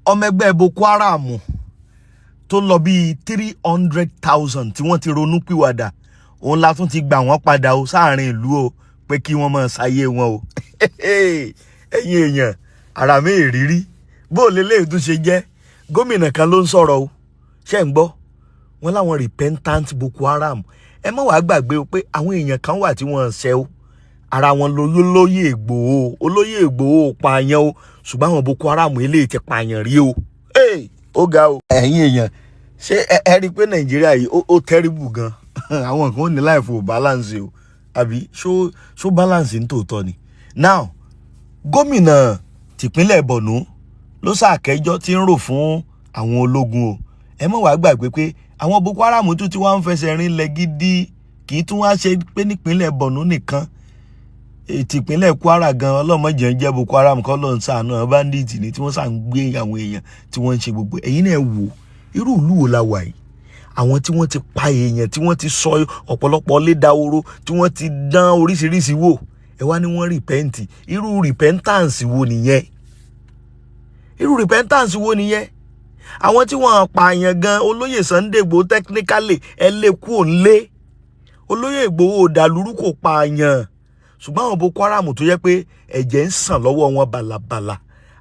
ọmọ ẹgbẹ́ Boko Haram tó lọ bí 300,000 tí wọ́n ti ronú pìwàdà òun la tún ti gbà wọ́n padà o sáàrin ìlú o pé kí wọ́n máa ṣayé wọn o. Ẹ̀yin èèyàn ara mi ìrírí bó lélẹ́yìí tún ṣe jẹ́ gómìnà kan ló ń sọ̀rọ̀ o ṣé ń gbọ́ wọn láwọn repentant Boko Haram ẹ má wàá gbàgbé o pé àwọn èèyàn kan wà tí wọ́n ṣẹ̀ o ara wọn lólóyè Ìgbòho olóyè Ìgbòho pààyàn o ṣùgbọ́n àwọn Boko Haram eléyìí ti pààyàn rí o ó ga o. ẹ̀yin èèyàn ṣé ẹ rí i pé Nàìjíríà yìí ó terrible gan àwọn kan ò ní life ò balance o àbí ṣó balance ní tòótọ́ ni. Now gómìnà tìpínlẹ̀ Borno ló ṣàkẹ́jọ́ tí ń rò fún àwọn ológun o ẹ má wàá gbàgbé pé àwọn Boko Haram tún ti wá ń fẹsẹ̀ rinlẹ̀ gidi kì í tún wá ṣe pé nípínlẹ̀ Borno nìkan tìpínlẹ̀ Kwara gan ọlọ́mọdé ń jẹ́ Boko Haram kọ́ ló ń ṣàánú bandits ni tí wọ́n ṣà ń gbé àwọn èèyàn tí wọ́n ń ṣe gbogbo ẹ̀yin náà wò irú ìlú wo la wà yìí àwọn tí wọ́n ti pa èèyàn tí wọ́n ti sọ ọ̀pọ̀lọpọ̀ lé dahoro tí wọ́n ti dán oríṣiríṣi wò ẹ wá ní wọ́n repent irú repentance wo nìyẹn àwọn tí wọ́n pààyàn gan olóyè Sunday Igboho technically ẹ lè kú òǹlé olóyè Igboho dàlúrú kò pààyàn ṣùgbọ́n àwọn Boko Haram tó yẹ pé ẹ̀jẹ̀ ń sàn lọ́wọ́ wọn bàlàbàlà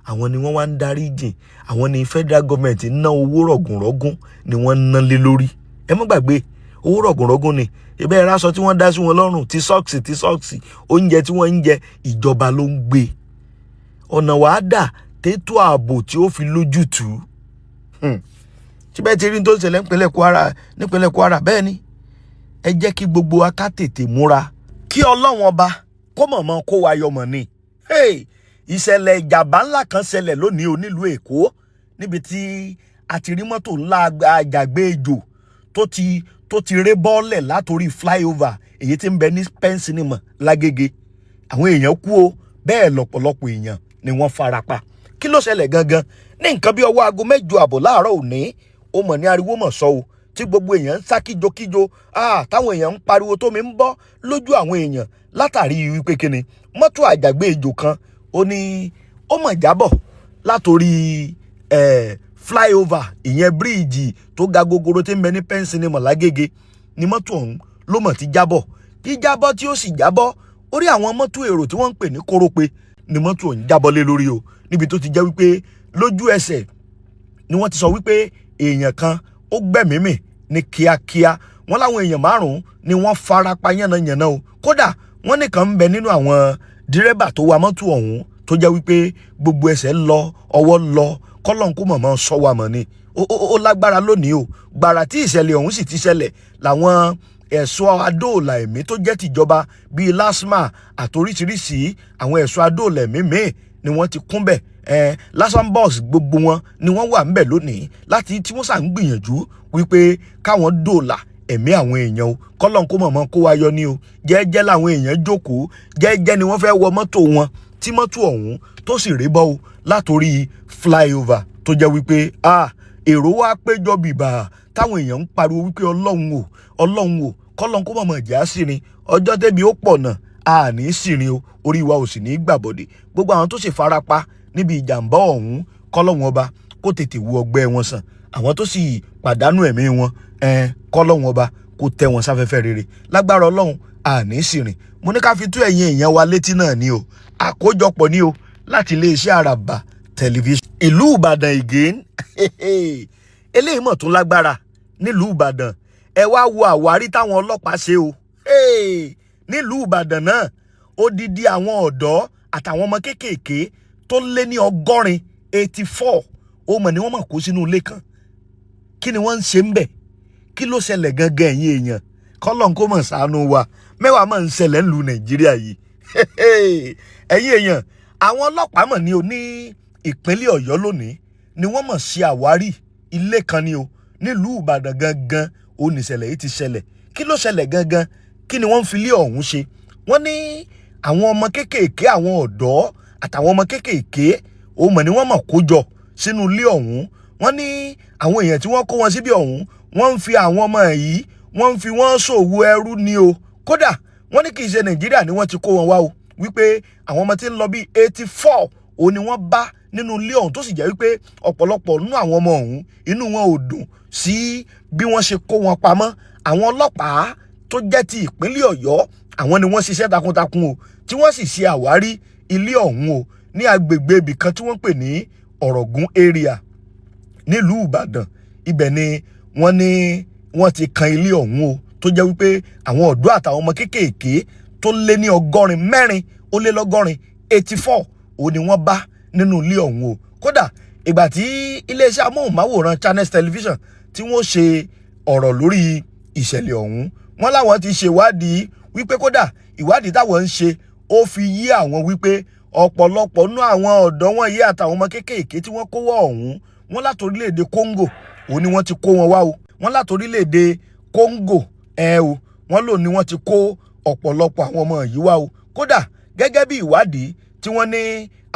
àwọn ni wọ́n wá ń darí jìn àwọn ni federal government ná owó rọ̀gùnrọ̀gùn ni wọ́n ná lé lórí ẹ má gbàgbé owó rọ̀gùnrọ̀gùn ni ibẹ̀ ẹ̀rọ aṣọ tí wọ́n dá sí wọn lọ́rùn ti sọ́ọ̀sì oúnjẹ tí wọ́n ń jẹ ìjọba ló ń gbé ọ̀nà wàá dà tètò ààbò tí ó fi lójútùú síbẹ̀ tí rí tó ń ṣẹlẹ̀ nípínlẹ̀ Kwara bẹ́ẹ̀ ni ẹ jẹ́ kí gbogbo wa ká tètè múra kí Ọlọ́run ọba kó mọ̀mọ́ kó wa yọmọ̀ ni. Ìṣẹ̀lẹ̀ ìjàmbá ńlá kan ṣẹlẹ̀ lónìí o nílùú Èkó níbi tí a ti rí mọ́tò ńlá àjàgbé ejò tó ti ré bọ́ọ̀lẹ̀ látòrí flyover èyí tí ń bẹ ní pẹ́ńsìnìmọ̀ lágége àwọn èèyàn kú o bẹ́ẹ̀ lọ́pọ̀lọpọ̀ èèyàn ni wọ́n farapa kí ló ṣẹlẹ̀ gangan ní nǹkan bí ọwọ́ aago 8:00 láàárọ̀ òní ó mọ̀ ní ariwo mọ̀ sọ o tí gbogbo èèyàn ń sá kíjokíjo táwọn èèyàn ń pariwo tómi ń bọ́ lójú àwọn èèyàn látàrí wípé kíni mọ́tò àjàgbé ejò kan ó ní ó mọ̀ jábọ̀ látòrí flyover ìyẹn bíríìjì tó ga gogoro tí ń bẹ ní pẹ́ńsìnìmọ̀ lágége ni mọ́tò ọ̀hún ló mọ̀ ti jábọ̀ jíjábọ̀ tí ó sì jábọ̀ orí àwọn mọ́tò èrò tí wọ́n ń pè ní kórópè ni mọ́tò ọ̀hún jábọ̀ lé lórí o níbi tó ti jẹ́ wípé lójú ẹsẹ̀ ni wọ́n ti sọ wípé èèyàn kan ó gbẹ̀mímì ní kíákíá wọ́n láwọn èèyàn 5 ni wọ́n farapa yánnayànna o kódà wọ́n nìkan ń bẹ nínú àwọn dírẹ́bà tó wa mọ́tò ọ̀hún tó jẹ́ wípé gbogbo ẹsẹ̀ lọ ọwọ́ lọ kọ́lọ́n kó mọ̀mọ́ sọ wa mọ̀ ni ó lágbára lónìí o gbàrà tí ìṣẹ̀lẹ̀ ọ̀hún sì ti ṣẹlẹ̀ làwọn ẹ̀ṣọ́ adóòlà ẹ̀mí tó jẹ́ tìjọba bíi LASTMA àtoríṣiríṣi àwọn ẹ̀ṣọ́ adóòlà ẹ̀mí míì ni wọ́n ti kúnbẹ̀ lásán bọ́ọ̀sì gbogbo wọn ni wọ́n wà ńbẹ̀ lónìí láti tí wọ́n sà ń gbìyànjú wípé káwọn dóòlà ẹ̀mí àwọn èèyàn o kọ́lọ́n kó mọ̀mọ́ kó wa yọ ní o jẹ́ẹ́jẹ́ làwọn èèyàn jókòó jẹ́ẹ́jẹ́ ni wọ́n fẹ́ wọ mọ́tò wọn tí mọ́tò ọ̀hún tó sì rí bọ́ o látòrí flyover tó jẹ́ wípé èrò wa péjọ bìbà táwọn èèyàn ń pariwo wípé ọlọ́run o kọ́lọ́n kó mọ̀mọ́ ìjà sírin ọjọ́ tẹ́bi ó pọ̀ náà àní sírin o orí wa ò sì ní gbàbọ̀dẹ̀ gbogbo àwọn tó sì farapa níbi ìjàmbá ọ̀hún kọ́lọ́hún ọba kó tètè wo ọgbẹ́ wọn sàn àwọn tó sì pàdánù ẹ̀mí wọn kọ́lọ́hún ọba kó tẹ́ wọn sáfẹ́fẹ́ rere lágbára ọlọ́run àní sìrìn mo ní ká fi tú ẹ̀yin èèyàn wa létí náà ni o àkójọpọ̀ ni o láti iléeṣẹ́ Àràbà tẹlifíṣàn ìlú Ìbàdàn again eléyìí mọ̀ tó lágbára nílùú Ìbàdàn ẹ wá wo àwárí táwọn ọlọ́pàá ṣe o nílùú Ìbàdàn náà odidi àwọn ọ̀dọ́ àtàwọn ọmọ kéékèèké tó lé ní 84 ó mọ̀ ni wọ́n mọ̀ kó sínú ilé kan kí ni wọ́n ń ṣe ń bẹ̀ kí ló ṣẹlẹ̀ gangan ẹ̀yin èèyàn kọ́lọ́n kó mọ̀ ṣàánú wa mẹ́wàá mọ̀ ń ṣẹlẹ̀ ńlú Nàìjíríà yìí ẹ̀yin èèyàn àwọn ọlọ́pàá mọ̀ ní o ní ìpínlẹ̀ Ọ̀yọ́ lónìí ni wọ́n mọ̀ ṣe àwárí ilé kan ni o nílùú Ìbàdàn gangan ó ní ìṣẹ̀lẹ̀ yìí ti ṣẹlẹ̀ kí ló ṣẹlẹ̀ gangan kí ni wọ́n ń fi ilé ọ̀hún ṣe wọ́n ní àwọn ọmọ kéékèèké àwọn ọ̀dọ́ àtàwọn ọmọ kéékèèké ó mọ̀ ni wọ́n mọ̀ kó jọ sínú ilé ọ̀hún wọ́n ní àwọn èèyàn tí wọ́n kó wọn síbi ọ̀hún wọ́n ń fi àwọn ọmọ yìí wọ́n ń fi wọ́n ṣòwò ẹrú ni o kódà wọ́n ní kì í ṣe Nàìjíríà ni wọ́n ti kó wọn wá o wípé àwọn ọmọ tí ń lọ bí 84 ó ní wọ́n bá nínú ilé ọ̀hún tó sì jẹ́ wípé ọ̀pọ̀lọpọ̀ nínú àwọn ọmọ ọ̀hún inú wọn ò dùn sí bí wọ́n ṣe kó wọn pamọ́. Àwọn ọlọ́pàá tó jẹ́ ti ìpínlẹ̀ Ọ̀yọ́ àwọn ni wọ́n ṣiṣẹ́ takuntakun o tí wọ́n sì ṣe àwárí ilé ọ̀hún o ní agbègbè ibì kan tí wọ́n pè ní Ọ̀rọ̀gún area nílùú Ìbàdàn. Ibẹ̀ ni wọ́n ti kan ilé ọ̀hún o tó jẹ́ wípé àwọn ọ̀dọ́ àtàwọn ọmọ kéékèèké tó lé ní 84 ó ni wọ́n bá nínú ilé ọ̀hún o. Kódà ìgbà tí iléeṣẹ́ amóhùnmáwòrán Channels Television tí wọ́n ṣe ọ̀rọ̀ lórí ìṣẹ̀lẹ̀ ọ̀hún, wọ́n láwọn ti ṣèwádìí wípé kódà ìwádìí táwọn ń ṣe ó fi yí àwọn wípé ọ̀pọ̀lọpọ̀ nínú àwọn ọ̀dọ́ wọn yìí àtàwọn ọmọ kéékèèké tí wọ́n kó wọ́ ọ̀hún, wọ́n láti orílẹ̀-èdè Congo ó ní wọ́n ti kó wọn wá o. Wọ́n láti orílẹ̀-èdè Congo o wọ́n lò ní wọ́n ti kó ọ̀pọ̀lọpọ̀ àwọn ọmọ yìí wá o. Kódà gẹ́gẹ́ bí ìwádìí tí wọ́n ní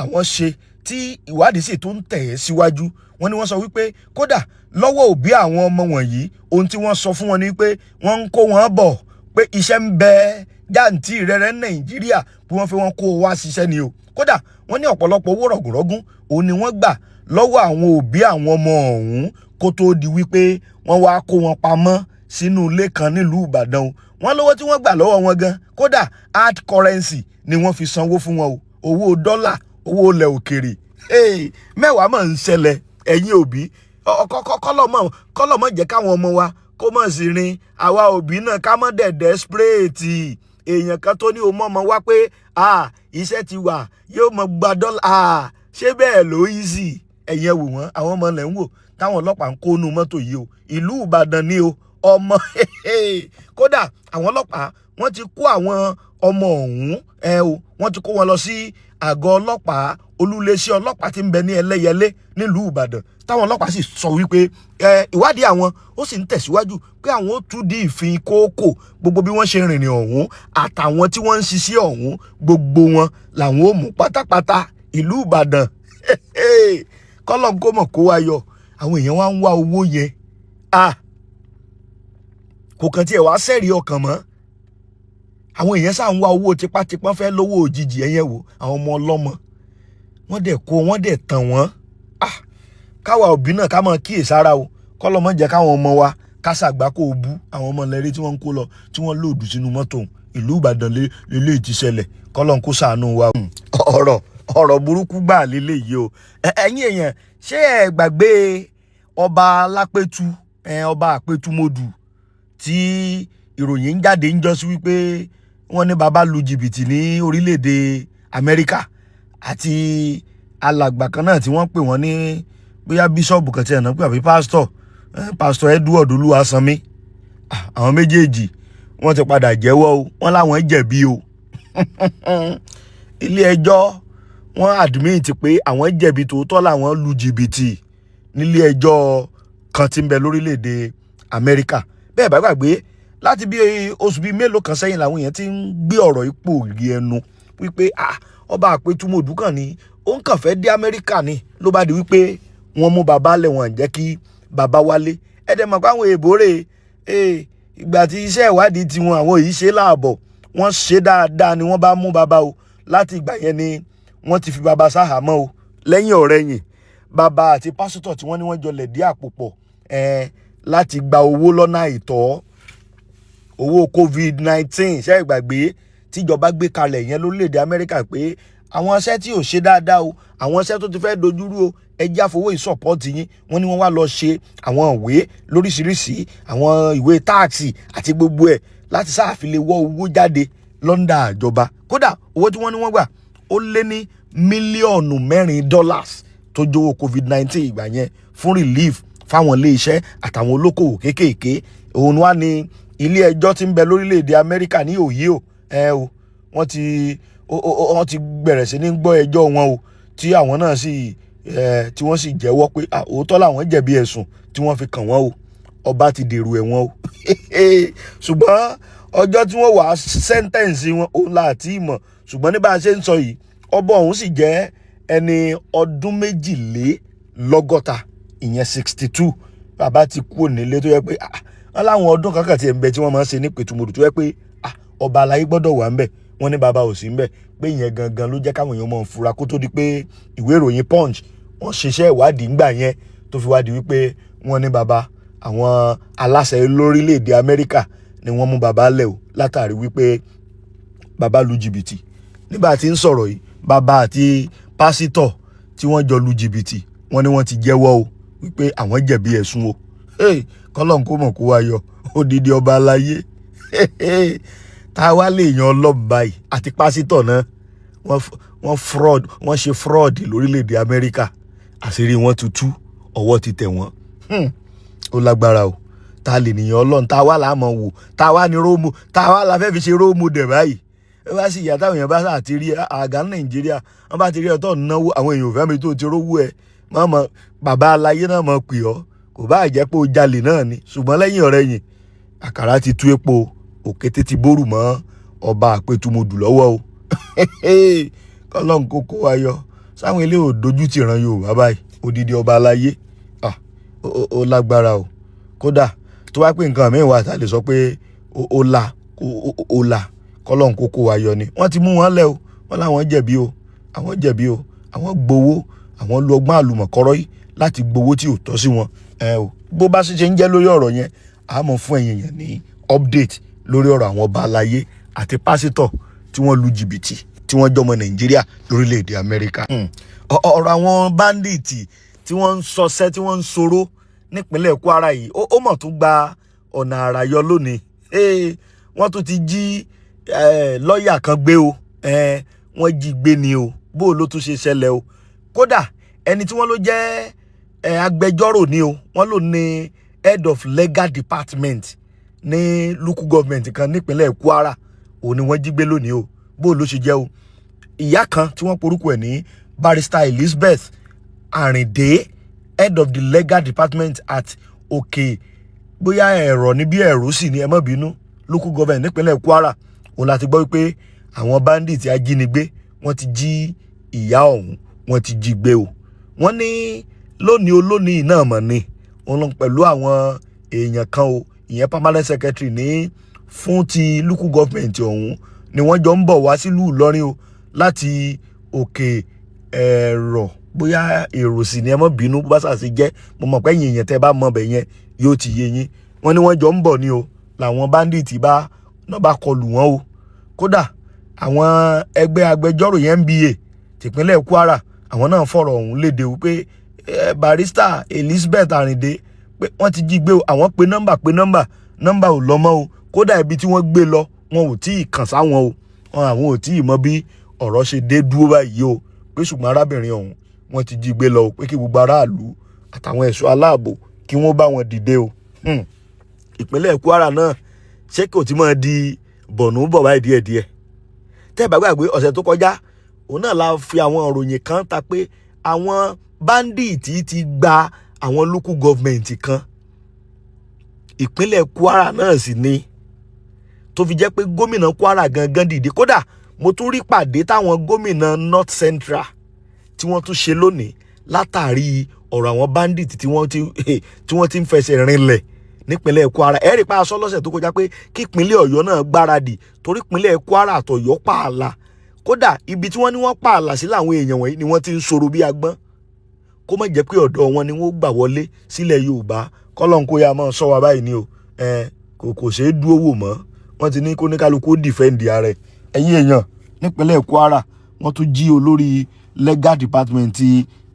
àwọn ṣe tí ìwádìí sì tún tẹ̀ ẹ́ síwájú, wọ́n ní wọ́n sọ wípé kódà lọ́wọ́ òbí àwọn ọmọ wọ̀nyí ohun tí wọ́n sọ fún wọn ni pé wọ́n ń kó wọn bọ̀ pé iṣẹ́ ń bẹ jáǹtì rẹ̀rẹ̀ Nàìjíríà bí wọ́n fi wọ́n kó wá ṣiṣẹ́ ni o. Kódà wọ́n ní ọ̀pọ̀lọpọ̀ owó rọ̀gùnrọ̀gùn òun ni wọ́n gbà lọ́wọ́ àwọn òbí àwọn ọmọ ọ̀hún kó tó di wípé wọ́n wá kó wọn pamọ́ sínú ilé kan nílùú Ìbàdàn o. Wọ́n lówó tí wọ́n gbà lọ́wọ́ wọn gan kódà hard currency ni wọ́n fi sanwó fún wọn o, owó dọ́là, owó ilẹ̀ òkèrè. Mẹ́wàá mọ̀ ń ṣẹlẹ̀ ẹ̀yin òbí, kọ́lọ́mọ̀ jẹ́ káwọn ọmọ wa kó mọ̀ sí rin àwa òbí náà ká mọ̀ dẹ̀dẹ̀ spréètì èèyàn kan tó ní o mọ̀ wá pé iṣẹ́ ti wà yóò mọ̀ gba dọ́là ṣé bẹ́ẹ̀ ló easy. Ẹ̀yin wò wọ́n àwọn ọmọ lẹ̀ ń wò táwọn ọlọ́pàá ń kó inú mọ́tò yìí o, ìlú Ìbàdàn ni o ọmọ kódà àwọn ọlọ́pàá wọ́n ti kó àwọn ọmọ ọ̀hún wọ́n ti kó wọn lọ sí àgọ́ ọlọ́pàá olúléeṣẹ́ ọlọ́pàá tí ń bẹ ní Ẹlẹ́yẹlé nílùú Ìbàdàn táwọn ọlọ́pàá sì sọ wípé ìwádìí àwọn ó sì ń tẹ̀síwájú pé àwọn ó tú di ìfín kókò gbogbo bí wọ́n ṣe rìnrìn ọ̀hún àtàwọn tí wọ́n ń ṣiṣẹ́ ọ̀hún gbogbo wọn làwọn ó mú pátápátá. Ìlú Ìbàdàn kọ́lọ̀ ń kó mọ̀ kó wa yọ àwọn èèyàn wá ń wá owó yẹn kò kàn tiẹ̀ wá sẹ́rí ọkàn mọ́. Àwọn èèyàn sáà ń wá owó tipátipá fẹ́ lówó òjijì ẹ̀yẹn wò àwọn ọmọ ọlọ́mọ wọ́n dẹ̀ kó wọ́n dẹ̀ tàn wọ́n. Káwa òbí náà ká máa kíyèsára o kọ́lọ́mọ jẹ́ káwọn ọmọ wa kásàgbá kó o bú àwọn ọmọ lẹ́rí tí wọ́n ń kó lọ tí wọ́n lòdù sínú mọ́tò. Ìlú Ìbàdàn lélẹ́yìí ti ṣẹlẹ̀ kọ́lọ́n kó ṣàánú wa. ọ̀rọ̀ burúkú gbà lélẹ́yìí o. Ẹ̀yin èèyàn ṣé ẹ gbàgbé ọba Lápẹ́tù ọba Àpètúmọdù tí ìròyìn ń jáde ń jọ sí wípé wọ́n ní bàbá lu jìbìtì ní orílẹ̀-èdè Amẹ́ríkà àti alàgbà kan náà tí wọ́n pè wọ́n ní bóyá bíṣọ̀bù kan tí ẹ̀ náà pè àbí pásítọ̀ Edward Olúwasanmi. Àwọn méjèèjì wọ́n ti padà jẹ́wọ́ o, wọ́n láwọn jẹ̀bi o. Ilé ẹjọ́ wọ́n admit pé àwọn jẹ̀bi tòótọ́ làwọn lu jìbìtì nílé ẹjọ́ kan tí ń bẹ lórílẹ̀-èdè Amẹ́ríkà. Bẹ́ẹ̀ bá gbàgbé láti bí oṣù bíi mélòó kan sẹ́yìn làwọn èèyàn ti ń gbé ọ̀rọ̀ ipò rí ẹnu wípé ọba Àpètúmọdù kan ni ó ń kàn fẹ́ dé Amẹ́ríkà ni ló bá di wípé wọ́n mú bàbá lẹ̀ wọ́n jẹ́ kí bàbá wálé. Ẹ̀dẹ̀ mọ̀ pé àwọn èèbó rè ìgbà tí iṣẹ́ ìwádìí tiwọn àwọn yìí ṣe láàbọ̀ wọ́n ṣe dáadáa ni wọ́n bá mú bàbá o. Láti ìgbà yẹn ni wọ́n ti fi bàbá sáhàmọ́ o. Lẹ́yìn ọ̀rẹ́yìn bàbá àti pásítọ̀ tí wọ́n ní wọ́n jọlẹ̀ dí àpò pọ̀ láti gba owó lọ́nà àìtọ́, owó COVID-19 ṣe ìgbàgbé tíjọba gbé kalẹ̀ yẹn lórílẹ̀‐èdè Amẹ́ríkà pé àwọn iṣẹ́ tí ò ṣe dáadáa o, àwọn iṣẹ́ tó ti fẹ́ dojúrú o, ẹjẹ́ àfọwọ́ ìsọ̀pọ̀tì yín. Wọ́n ní wọ́n wá lọ ṣe àwọn ìwé lóríṣiríṣi, àwọn ìwé táàksì àti gbogbo ẹ̀ láti sáàfilé wọ́ owó jáde lọ́ndà àjọba. Kódà owó tí wọ́n ní wọ́n gbà ó lé ní mílíọ̀nù $4 tó jówó COVID-19 ìgbà yẹn fún relief fáwọn ilé iṣẹ́ àtàwọn olókòwò kéékèèké. Òun wá ní ilé ẹjọ́ tí ń bẹ lórílẹ̀‐èdè Amẹ́ríkà ní Ohio wọ́n ti bẹ̀rẹ̀ sí ní gbọ́ ẹjọ́ wọn o tí àwọn náà sì tí wọ́n sì jẹ́wọ́ pé òótọ́ làwọn jẹ̀bi ẹ̀sùn tí wọ́n fi kàn wọ́n o. Ọba ti dèrò ẹ̀wọ̀n o. Ṣùgbọ́n ọjọ́ tí wọ́n wà sẹ́ńtẹ̀ǹsì wọn òun láti ìmọ̀. Ṣùgbọ́n ní bá a ṣe ń sọ yìí ọba ọ̀hún sì jẹ́ ẹni ọdún 62 ìyẹn 62. Bàbá ti kú nílé tó yẹ pé wọ́n láwọn ọdún kankan tí ẹ̀ ń bẹ tí wọ́n máa ń ṣe ní Pètúmọdù tó yẹ pé ọba aláyé gbọ́dọ̀ wà ń bẹ̀. Wọ́n ní bàbá ò sí ń bẹ̀ pé ìyẹn gangan ló jẹ́ káwọn èèyàn mọ̀ fura kó tó di pé ìwé ìròyìn Punch wọ́n ṣiṣẹ́ ìwádìí ńgbà yẹn tó fi wádìí wípé wọ́n ní bàbá àwọn aláṣẹ lórílẹ̀‐èdè Amẹ́ríkà ni wọ́n mú bàbá lẹ̀ o látàrí wípé bàbá lu jìbìtì. Nígbà tí ń sọ̀rọ̀ yìí bàbá àti pásítọ̀ tí wọ́n jọ lu jìbìtì wọ́n ní wọ́n ti jẹ́wọ́ o wípé àwọn jẹ̀bi ẹ̀sùn o. Kọ́lọ́n kó mọ̀ kó wá yọ odidi ọba aláyé. Tá a wá lè yan ọlọ́ba yìí àti pásítọ̀ náà wọ́n ṣe fraud lórílẹ̀‐èdè Amẹ́ríkà àṣírí wọn tutù ọwọ́ ti tẹ̀ wọ́n. Ó lágbára o. Ta lè nìyàn Ọlọ́run tá a wá láàmọ̀ wò tá a wá ní róòmù tá a wá la fẹ́ fi ṣe róòmù dẹ̀ báyìí. Ẹ bá sì yà táwọn èèyàn bá sà ti rí àgá Nàìjíríà wọ́n bá ti rí ọ̀tọ̀ náwó àwọn èèyàn fẹ́ mi tó ti rówó ẹ̀ mọ́ bàbá aláyé náà mọ̀ pè ọ́ kò bá jẹ́ pé ó jalè náà ni ṣùgbọ́n lẹ́yìn ọ̀rẹ́ yìí àkàrà ti tú epo òkété ti bórù mọ́ ọba àpètùmọ̀dù lọ́wọ́ o. Kọ́lọ́n kó kó wa yọ sáwọn ilé ò dojú ti ran Yorùbá báyìí odidi ọba aláyé ó lágbára o. Kódà tó wá pé nǹkan mìíràn wà tá a lè sọ pé ó la Kọ́lọ́n kó kó wa yọ ni wọ́n ti mú wọn lẹ̀ o wọ́n láwọn jẹ̀bi o àwọn gbowó àwọn lu ọgbọ́n àlùmọ̀kọ́rọ́ yìí láti gbowó tí ò tọ́ sí wọn. Bó bá ṣe ń jẹ́ lórí ọ̀rọ̀ yẹn a mọ̀ fún ẹ̀yin yẹn ní update lórí ọ̀rọ̀ àwọn ọba aláyé àti pásítọ̀ tí wọ́n lu jìbìtì tí wọ́n jọmọ Nàìjíríà lórílẹ̀‐èdè Amẹ́ríkà. Ọ̀rọ̀ àwọn báńdíìtì tí wọ́n ń sọṣẹ́ tí wọ́n ń soró nípínlẹ̀ Kwara yìí ó mọ̀ tún gba ọ̀nà àrà yọ lónìí. Wọ́n tún ti jí lọ́ọ̀yà kan gbé o wọ́n jí gbé ni o bó ló tún ṣe ṣẹlẹ̀ o. Kódà ẹni tí wọ́n ló jẹ́ agbẹjọ́rò ni o wọ́n lò ní head of legal department ní local government kan nípínlẹ̀ Kwara òun ni wọ́n jí gbé lónìí o bó ló ṣe jẹ́ o. Ìyá kan tí wọ́n porúkọ ẹ̀ ní barrister Elizabeth Arinde head of the legal department at òkè bóyá ẹ̀rọ níbí ẹ̀rọ sì ni ẹ má bínú local government nípínlẹ̀ Kwara òun láti gbọ́ wípé àwọn bandit ajínigbé wọ́n ti jí ìyá ọ̀hún wọ́n ti jí gbé o. Wọ́n ní lónìí náà mọ̀ ni wọ́n lọ pẹ̀lú àwọn èèyàn kan o ìyẹn permanent secretary ní fún ti local government ọ̀hún ni wọ́n jọ ń bọ̀ wá sílùú Ìlọrin o láti òkè ẹ̀rọ bóyá èrò sì ni ẹ má bínú bó bá ṣàṣì jẹ́ mo mọ̀ pé ẹ̀yin èèyàn tẹ́ bá mọ̀ bẹ̀ yẹn yóò ti yé yín. Wọ́n ní wọ́n jọ ń bọ̀ ni o làwọn bandit bá kọlù wọ́n o. Kódà àwọn ẹgbẹ́ agbẹjọ́rò yẹn NBA tìpínlẹ̀ Kwara àwọn náà fọ̀rọ̀ ọ̀hún léde wípé barrister Elizabeth Arinde pé wọ́n ti jí gbé o àwọn pe nọ́mbà ò lọ mọ́ o. Kódà ibi tí wọ́n gbé lọ wọn ò tí ì kàn sáwọn o àwọn ò tí ì mọ bí ọ̀rọ̀ ṣe dé dúró báyìí o pé ṣùgbọ́n arábìnrin ọ̀hún wọ́n ti jí gbé lọ o pé kí gbogbo aráàlú àtàwọn ẹ̀ṣọ́ aláàbò kí wọ́n bá wọn dìde o. Ìpínlẹ̀ Kwara náà ṣé kò tí máa di bọ̀nú bọ̀ báyìí díẹ̀díẹ̀. Tẹ́ ẹ bá gbàgbé ọ̀sẹ̀ tó kọjá òun náà la fi àwọn òròyìn kan ta pé àwọn bandit ti gba àwọn local government kan ìpínlẹ̀ Kwara náà sì ni tó fi jẹ́ pé gómìnà Kwara gangan dìde. Kódà mo tún rí pàdé táwọn gómìnà North Central tí wọ́n tún ṣe lónìí látàrí ọ̀rọ̀ àwọn bandit tí wọ́n ti ń fẹsẹ̀ rinlẹ̀ nípínlẹ̀ Kwara. Ẹ rí pa aṣọ lọ́sẹ̀ tó kọjá pé kí ìpínlẹ̀ Ọ̀yọ́ náà gbáradì torí ìpínlẹ̀ Kwara àtọ̀yọ́ pààlà. Kódà ibi tí wọ́n ní wọ́n pààlà sí làwọn èèyàn wọ̀nyí ni wọ́n ti ń sọ̀rọ̀ bí agbọ́n kó má jẹ́ pé ọ̀dọ̀ wọn ni wọ́n gbà wọlé sílẹ̀ Yorùbá. Kọ́lọ́n kó yá máa sọ wa báyìí ni o kò ṣeé dúró wò mọ́. Wọ́n ti ní kó ní kálukú dìfẹ́ǹdì ààrẹ. Ẹ̀yin èèyàn nípínlẹ̀ Kwara wọ́n tún jí olórí legal department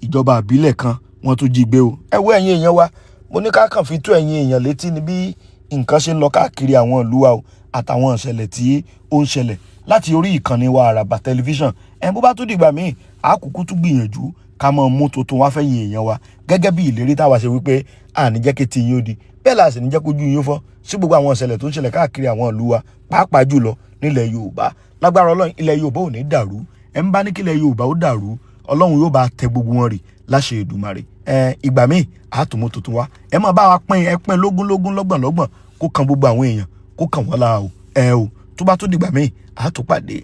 ìjọba àbílẹ̀ kan wọ́n tún jí gbé o. Ẹ wo ẹ̀yin èèyàn wa mo ní ká kàn fi tó ẹ̀yin èèyàn létí ní bí nǹkan ṣe ń lọ káàkiri àwọn ìlú wa o àtàwọn ìṣẹ̀lẹ̀ tí ó ń ṣẹlẹ̀ láti orí ìkànnì wa Àràbà tẹlifíṣàn. Bó bá tún dìgbà míì àkùkù tún gbìyànjú ká mọ̀ mú tuntun wá fẹ́yìn èèyàn wa gẹ́gẹ́ bí ìlérí táwa ṣe wípé àní jẹ́ kí ti yín ó di bẹ́ẹ̀ la sì ní jẹ́ kójú yín fọ́ sí gbogbo àwọn ìṣẹ̀lẹ̀ tó ń ṣẹlẹ̀ káàkiri àwọn ìlú wa pàápàá jùlọ nílẹ̀ Yorùbá. Lágbára Ọlọ́run ilẹ̀ Yorùbá ò ní dàrú ẹ̀ ń bá ní kílẹ̀ Yorùbá ó dàrú Ọlọ́run yóò bá tẹ gbogbo wọn rì láṣẹ Èdùmàrè. Ìgbà míì àtúmọ̀ tuntun wa ẹ máa bá wa pín lógún lọ́gbọ̀n kó kan gbogbo àwọn èèyàn kó kàn wọ́n lára o tó bá tó dìgbà míì àtúpàdé